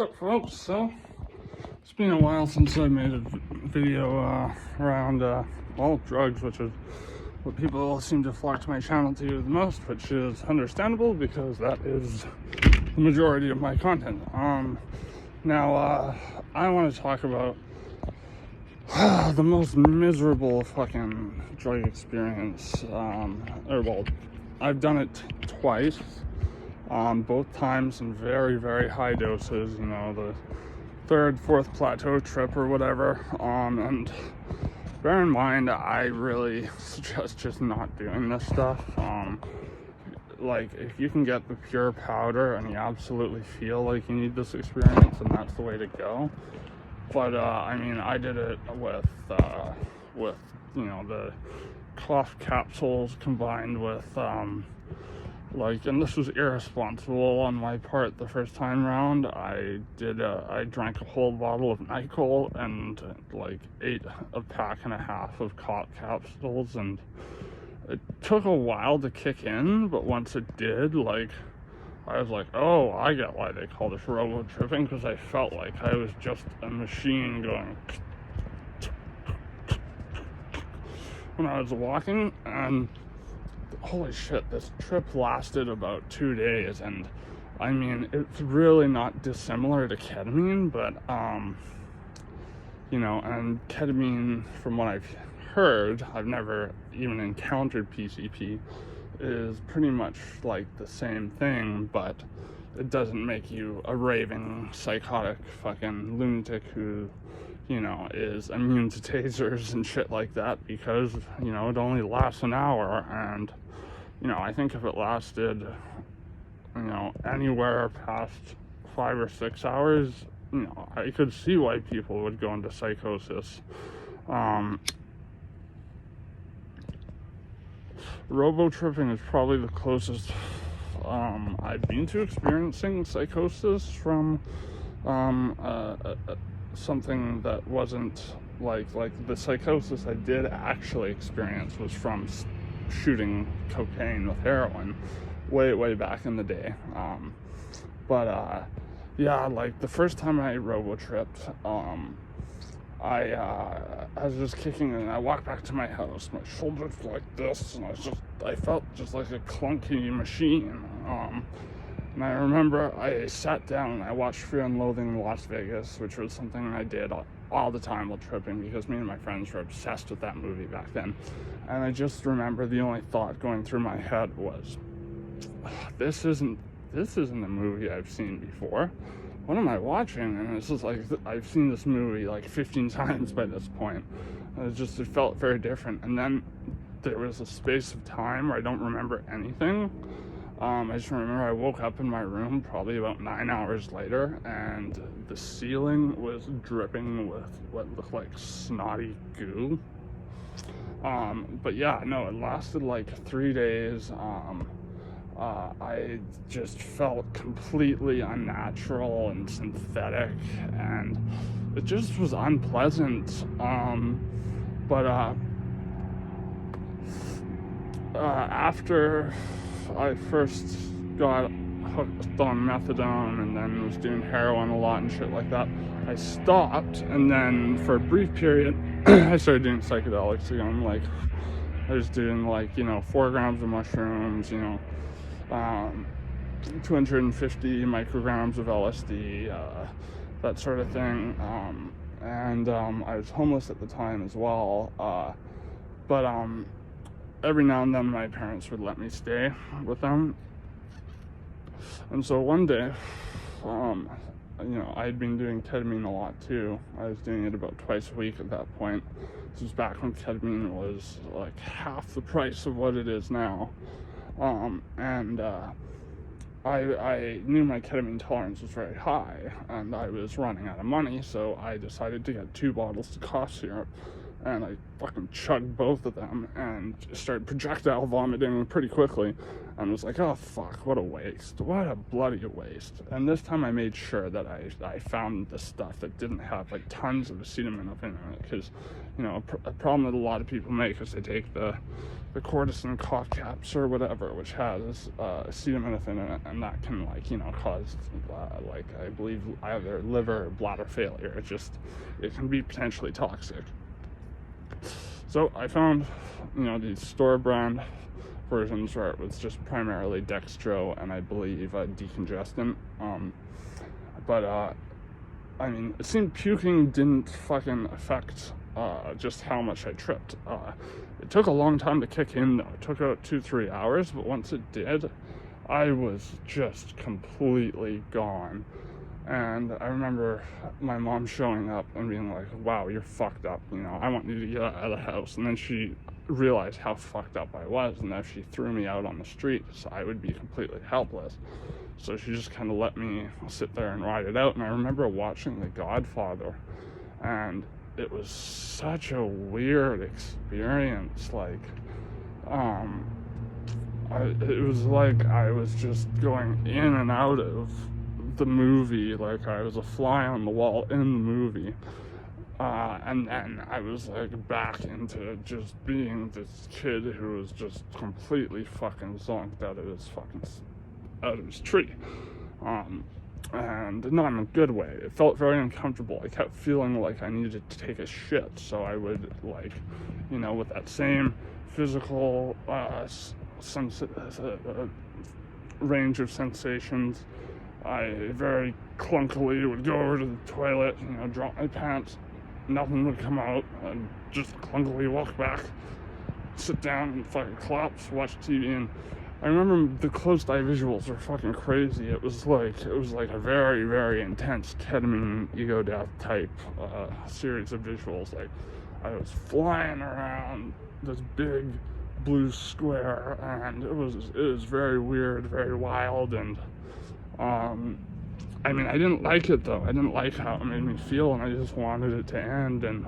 up, folks? So, it's been a while since I made a video around, drugs, which is what people seem to flock to my channel to the most, which is understandable because that is the majority of my content. Now, I want to talk about the most miserable fucking drug experience, I've done it twice. Both times in very, very high doses, you know, the third, fourth plateau trip or whatever. And bear in mind, I really suggest just not doing this stuff. Like, if you can get the pure powder and you absolutely feel like you need this experience, and that's the way to go. But, I mean, I did it with, you know, the cough capsules combined with, and this was irresponsible on my part the first time round. I drank a whole bottle of NyQuil and ate a pack and a half of cough capsules, and it took a while to kick in, but once it did, I was like, oh, I get why they call this robo-tripping, because I felt like I was just a machine going when I was walking. And holy shit, this trip lasted about 2 days, and I mean, it's really not dissimilar to ketamine, but you know, and ketamine, from what I've heard, I've never even encountered PCP, is pretty much like the same thing, but it doesn't make you a raving psychotic fucking lunatic who, you know, is immune to tasers and shit like that, because, you know, it only lasts an hour. And, you know, I think if it lasted, you know, anywhere past 5 or 6 hours, you know, I could see why people would go into psychosis. Robo-tripping is probably the closest I've been to experiencing psychosis from something that wasn't like the psychosis I did actually experience was from shooting cocaine with heroin way back in the day. Yeah, like the first time I robo-tripped, I was just kicking, and I walked back to my house, my shoulders like this, and I felt just like a clunky machine. And I remember I sat down and I watched Fear and Loathing in Las Vegas, which was something I did all the time while tripping, because me and my friends were obsessed with that movie back then. And I just remember the only thought going through my head was, this isn't a movie I've seen before. What am I watching? And it's just like, I've seen this movie like 15 times by this point. And it felt very different. And then there was a space of time where I don't remember anything. I just remember I woke up in my room probably about 9 hours later, and the ceiling was dripping with what looked like snotty goo. But yeah, no, it lasted like 3 days. I just felt completely unnatural and synthetic, and it just was unpleasant. After I first got hooked on methadone and then was doing heroin a lot and shit like that, I stopped, and then for a brief period I started doing psychedelics again. Like, I was doing 4 grams of mushrooms, 250 micrograms of LSD, that sort of thing. And I was homeless at the time as well. But every now and then my parents would let me stay with them. And so one day, I had been doing ketamine a lot too. I was doing it about twice a week at that point. This was back when ketamine was like half the price of what it is now. I knew my ketamine tolerance was very high, and I was running out of money, so I decided to get 2 bottles of cough syrup and I fucking chugged both of them and started projectile vomiting pretty quickly, and was like, oh fuck, what a waste, what a bloody waste. And this time I made sure that I found the stuff that didn't have like tons of acetaminophen in it, because you know a problem that a lot of people make is they take the cortisone cough caps or whatever, which has acetaminophen in it, and that can, like, you know, cause like, I believe, either liver or bladder failure. It can be potentially toxic. So I found, you know, these store brand versions where it was just primarily dextro and I believe decongestant. But I mean, it seemed puking didn't fucking affect just how much I tripped. It took a long time to kick in though. It took about 2-3 hours, but once it did, I was just completely gone. And I remember my mom showing up and being like, wow, you're fucked up, you know, I want you to get out of the house. And then she realized how fucked up I was, and that she threw me out on the street so I would be completely helpless. So she just kind of let me sit there and ride it out. And I remember watching The Godfather, and it was such a weird experience. Like, it was like I was just going in and out of the movie, like I was a fly on the wall in the movie. And then I was like back into just being this kid who was just completely fucking zonked out of his tree. And not in a good way. It felt very uncomfortable. I kept feeling like I needed to take a shit, so I would, like, you know, with that same physical range of sensations, I very clunkily would go over to the toilet, you know, drop my pants, nothing would come out, and just clunkily walk back, sit down and fucking collapse, watch TV. And I remember the closed eye visuals were fucking crazy. It was like a very, very intense ketamine ego death type series of visuals. Like, I was flying around this big blue square, and it was very weird, very wild. And I mean, I didn't like it though. I didn't like how it made me feel, and I just wanted it to end. And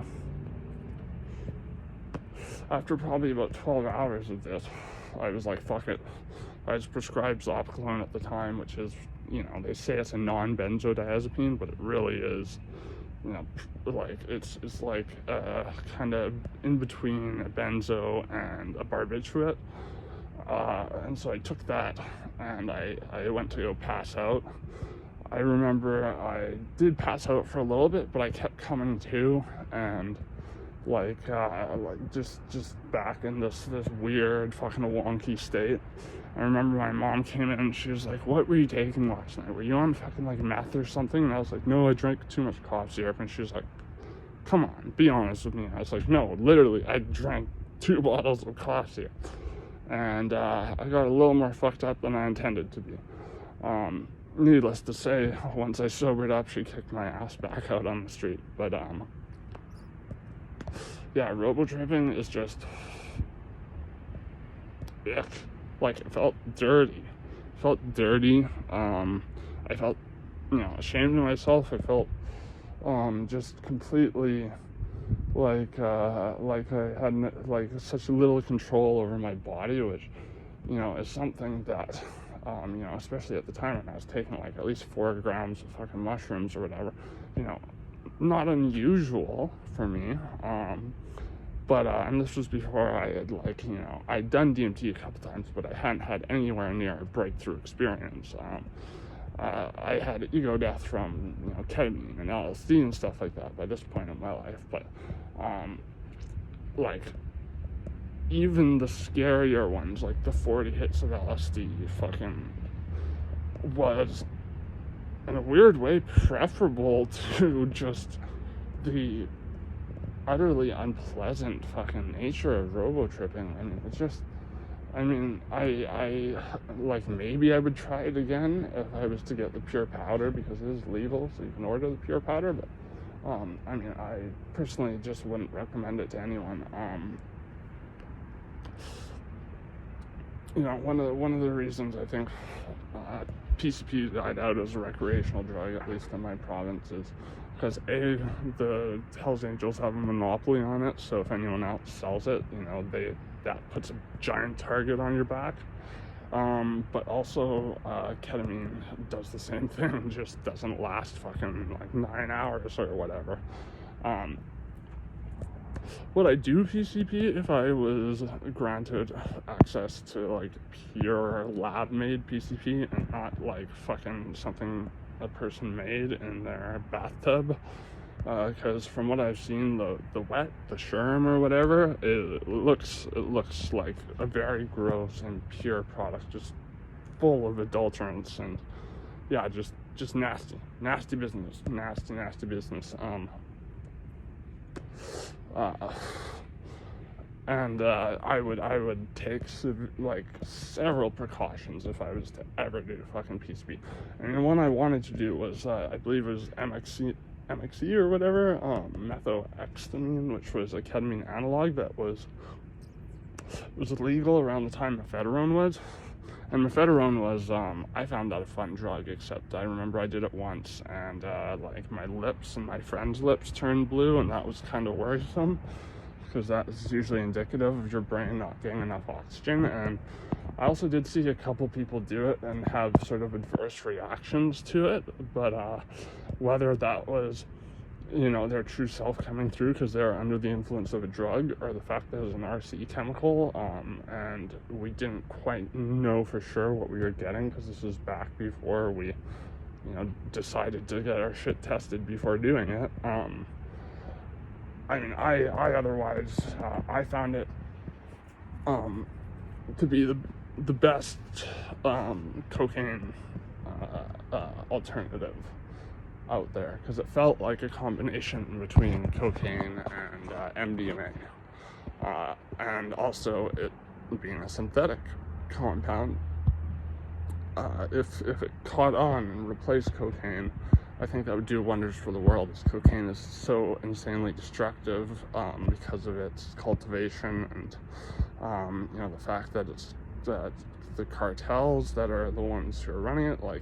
after probably about 12 hours of this, I was like, fuck it. I was prescribed Zopiclone at the time, which is, you know, they say it's a non-benzodiazepine, but it really is, you know, like, it's like kind of in between a benzo and a barbiturate. And so I took that, and I went to go pass out. I remember I did pass out for a little bit, but I kept coming to, and like just back in this weird fucking wonky state. I remember my mom came in and she was like, what were you taking last night? Were you on fucking like meth or something? And I was like, no, I drank too much cough syrup. And she was like, come on, be honest with me. I was like, no, literally, I drank 2 bottles of cough syrup. And I got a little more fucked up than I intended to be. Needless to say, once I sobered up, she kicked my ass back out on the street. But yeah, Robotripping is just, ick. Like, it felt dirty. I felt, you know, ashamed of myself. I felt just completely like I had like such little control over my body, which, you know, is something that you know, especially at the time when I was taking like at least 4 grams of fucking mushrooms or whatever, you know, not unusual for me. But and this was before I had, like, you know, I'd done DMT a couple times, but I hadn't had anywhere near a breakthrough experience. I had ego death from, you know, ketamine and LSD and stuff like that by this point in my life. But like, even the scarier ones, like the 40 hits of LSD, fucking was, in a weird way, preferable to just the utterly unpleasant fucking nature of Robotripping. I mean, it's just, I mean, I like, maybe I would try it again if I was to get the pure powder, because it is legal, so you can order the pure powder. But I mean, I personally just wouldn't recommend it to anyone. You know, one of the reasons I think PCP died out as a recreational drug, at least in my provinces, because the Hells Angels have a monopoly on it, so if anyone else sells it, you know, that puts a giant target on your back. But also, ketamine does the same thing, just doesn't last fucking like 9 hours or whatever. Would I do PCP if I was granted access to like pure lab-made PCP and not like fucking something a person made in their bathtub? Because from what I've seen, the wet, the sherm or whatever, it looks like a very gross and pure product, just full of adulterants, and yeah, just nasty business, nasty business. And I would take like several precautions if I was to ever do fucking PCP. And the one I wanted to do was I believe it was MXE or whatever, methoxetamine, which was a ketamine analog that was illegal around the time mephedrone was. And mephedrone was, I found that a fun drug, except I remember I did it once, and like my lips and my friend's lips turned blue, and that was kind of worrisome, because that is usually indicative of your brain not getting enough oxygen. And I also did see a couple people do it and have sort of adverse reactions to it, but whether that was, you know, their true self coming through because they're under the influence of a drug, or the fact that it was an RC chemical, and we didn't quite know for sure what we were getting, because this was back before we, you know, decided to get our shit tested before doing it. I mean, I otherwise, I found it to be the best cocaine alternative out there, because it felt like a combination between cocaine and MDMA, and also it being a synthetic compound. If it caught on and replaced cocaine, I think that would do wonders for the world, as cocaine is so insanely destructive because of its cultivation and you know, the fact that it's the cartels that are the ones who are running it. Like,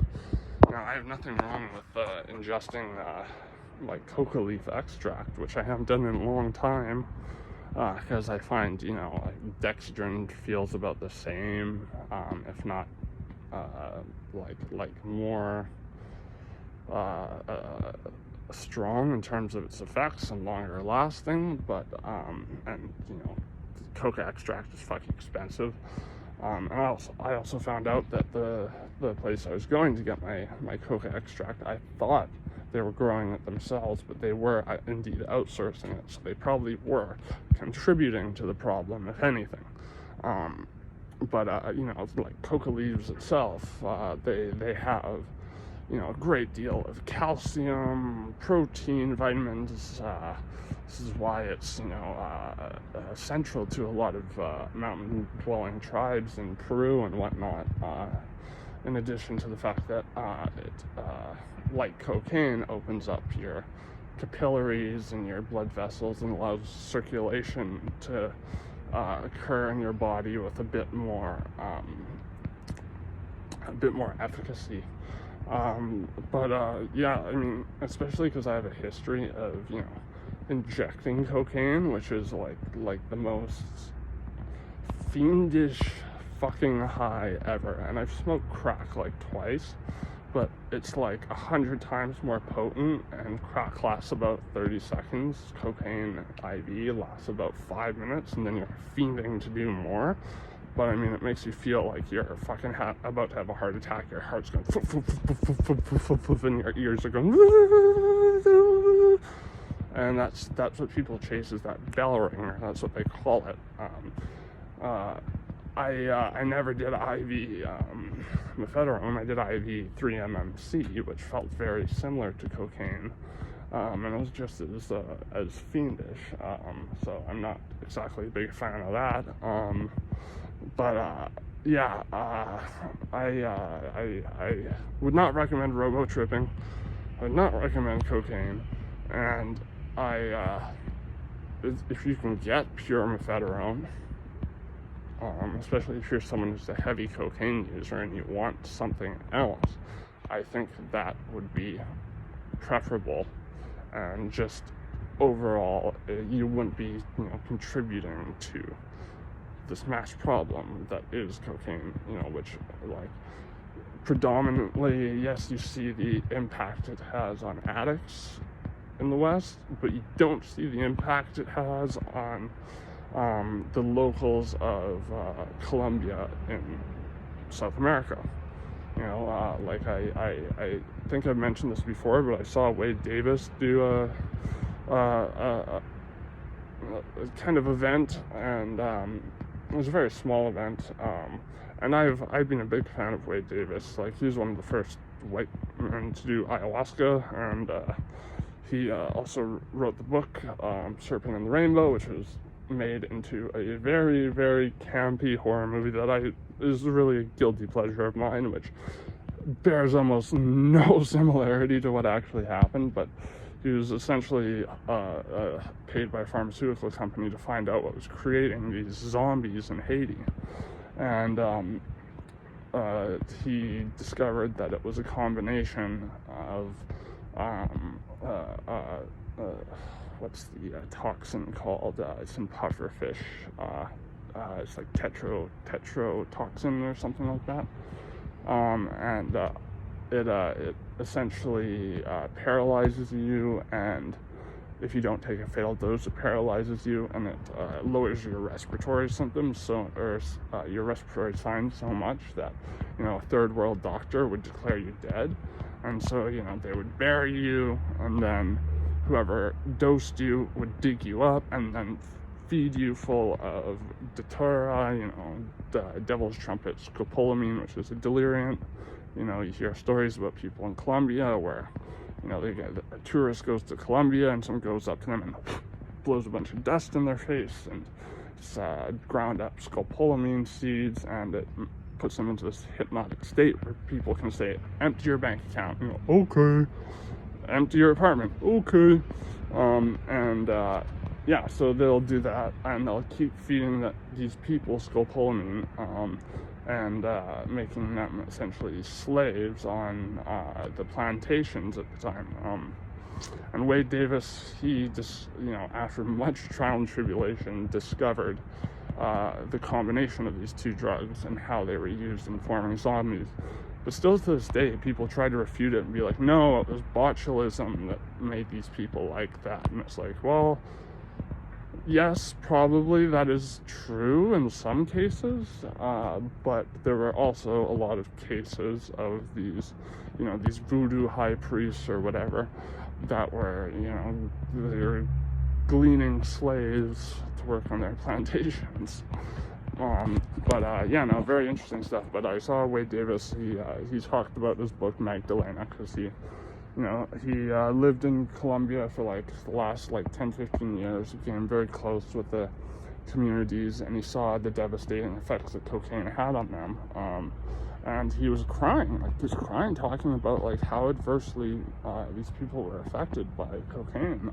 now, I have nothing wrong with ingesting like coca leaf extract, which I haven't done in a long time, because I find, you know, like dexedrine feels about the same, if not like more strong in terms of its effects and longer lasting, but and you know, coca extract is fucking expensive. And I also found out that the place I was going to get my coca extract, I thought they were growing it themselves, but they were indeed outsourcing it, so they probably were contributing to the problem, if anything. But you know, like coca leaves itself, they have, you know, a great deal of calcium, protein, vitamins. This is why it's, you know, central to a lot of mountain-dwelling tribes in Peru and whatnot, in addition to the fact that it, like cocaine, opens up your capillaries and your blood vessels and allows circulation to occur in your body with a bit more efficacy. But yeah, I mean, especially because I have a history of, you know, injecting cocaine, which is like the most fiendish fucking high ever. And I've smoked crack like twice, but it's like 100 times more potent, and crack lasts about 30 seconds. Cocaine IV lasts about 5 minutes, and then you're fiending to do more. But I mean, it makes you feel like you're fucking about to have a heart attack. Your heart's going and your ears are going, and that's what people chase, is that bell ringer. That's what they call it. I never did IV mephedrone. I did IV 3-MMC, which felt very similar to cocaine, and it was just as fiendish. So I'm not exactly a big fan of that. But yeah, I would not recommend robo-tripping. I would not recommend cocaine, and if you can get pure mephedrone, especially if you're someone who's a heavy cocaine user and you want something else. I think that would be preferable, and just overall, you wouldn't be, contributing to this mass problem that is cocaine, which, like, predominantly, yes, you see the impact it has on addicts in the West, but you don't see the impact it has on the locals of Colombia in South America. Like I think I've mentioned this before, but I saw Wade Davis do a kind of event, and it was a very small event, and I've been a big fan of Wade Davis. Like, he was one of the first white men to do ayahuasca, and he also wrote the book Serpent and the Rainbow, which was made into a very, very campy horror movie that is really a guilty pleasure of mine, which bears almost no similarity to what actually happened. But he was essentially paid by a pharmaceutical company to find out what was creating these zombies in Haiti, and he discovered that it was a combination of what's the toxin called? It's in pufferfish. It's like tetrotoxin or something like that. And it essentially paralyzes you, and if you don't take a fatal dose, it paralyzes you, and it lowers your respiratory symptoms, or your respiratory signs so much that, a third world doctor would declare you dead. And so, they would bury you, and then whoever dosed you would dig you up and then feed you full of datura, the devil's trumpet, scopolamine, which is a deliriant. You hear stories about people in Colombia where, a tourist goes to Colombia and someone goes up to them and blows a bunch of dust in their face, and it's ground up scopolamine seeds, and it puts them into this hypnotic state where people can say, empty your bank account, okay, empty your apartment, okay, so they'll do that, and they'll keep feeding these people scopolamine, and making them essentially slaves on the plantations at the time. And Wade Davis, he just, after much trial and tribulation, discovered the combination of these two drugs and how they were used in forming zombies. But still to this day, people try to refute it and be like, no, it was botulism that made these people like that. And it's like, well, yes, probably that is true in some cases, but there were also a lot of cases of these, these voodoo high priests or whatever that were, they were gleaning slaves to work on their plantations. Very interesting stuff. But I saw Wade Davis, he talked about his book Magdalena, because he lived in Colombia for like the last 10-15 years, became very close with the communities, and he saw the devastating effects that cocaine had on them. And he was crying, talking about how adversely these people were affected by cocaine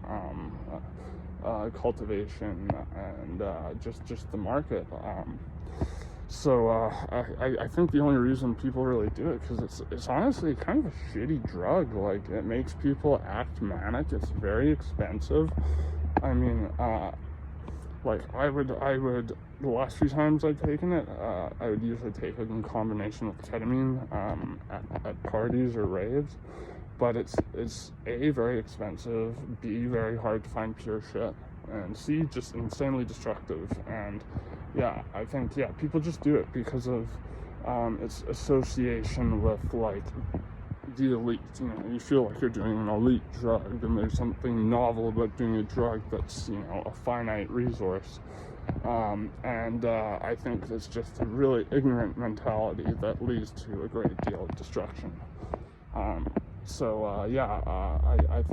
cultivation and just the market. I think the only reason people really do it, because it's honestly kind of a shitty drug. It makes people act manic. It's very expensive. I mean, I would the last few times I've taken it, I would usually take it in combination with ketamine at parties or raves. But it's A, very expensive, B, very hard to find pure shit, and C, just insanely destructive. And I think people just do it because of its association with the elite. You feel like you're doing an elite drug, and there's something novel about doing a drug that's a finite resource. I think it's just a really ignorant mentality that leads to a great deal of destruction. I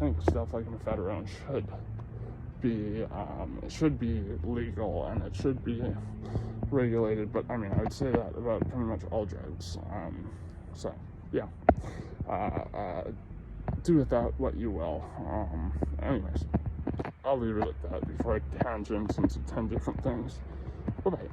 think stuff like mephedrone should be legal, and it should be regulated. But I would say that about pretty much all drugs. Do with that what you will. Anyways, I'll leave it at that before I tangent into 10 different things. Bye-bye.